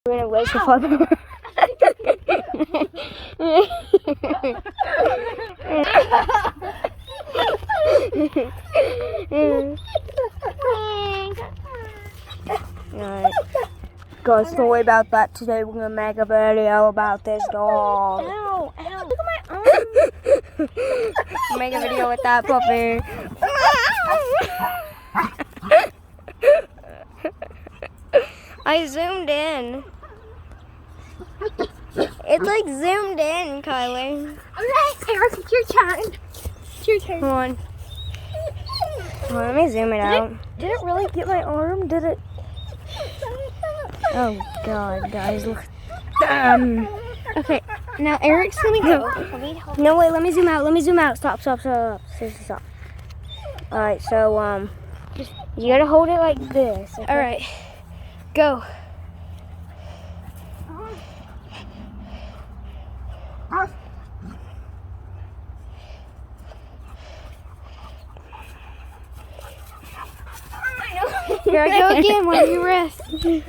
We're gonna wait for fun. Alright. Guys, don't worry about that today. We're gonna make a video about this dog. Ow, ow. Look at my arm. Make a video with that puppy. I zoomed in. It's like zoomed in, Kylie. Alright, Eric, it's your turn. It's your turn. Come on. Let me zoom it out. Did it really get my arm? Did it? Oh God, guys, look. Okay, now Eric's gonna go. No, wait, let me zoom out. Let me zoom out. Stop. Seriously, stop. Alright, so, you gotta hold it like this. Okay? Alright, go. Here I go again while you rest. You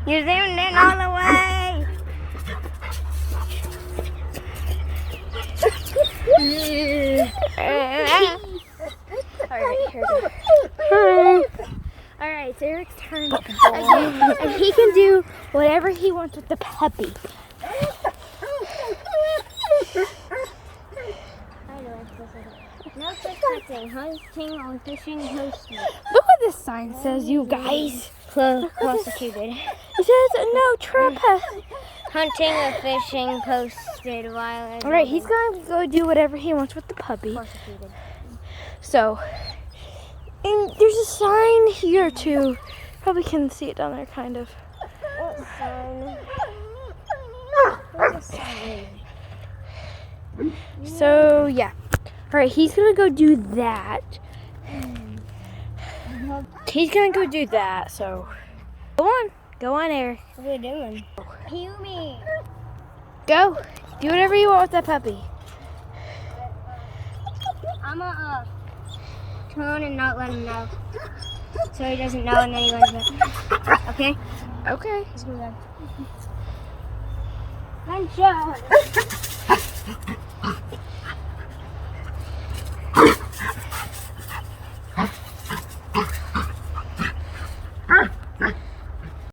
zoomed in all the way. Alright, here we go. Alright, it's Eric's turn. And he can do whatever he wants with the puppy. No trespassing, hunting, or fishing, hosting. Look what this sign says, you guys. Prosecuted. It says no trespassing. Hunting or fishing posted while. Alright, he's gonna go do whatever he wants with the puppy. Prosecuted. So, and there's a sign here too. Probably can see it down there, kind of. What sign? What's the sign? So, yeah. Alright, he's gonna go do that. He's gonna go do that, so. Go on, Eric. What are we doing? Cue me. Go. Do whatever you want with that puppy. I'm gonna turn and not let him know. So he doesn't know and then he goes back. Okay? Okay. Let's go then. Good job.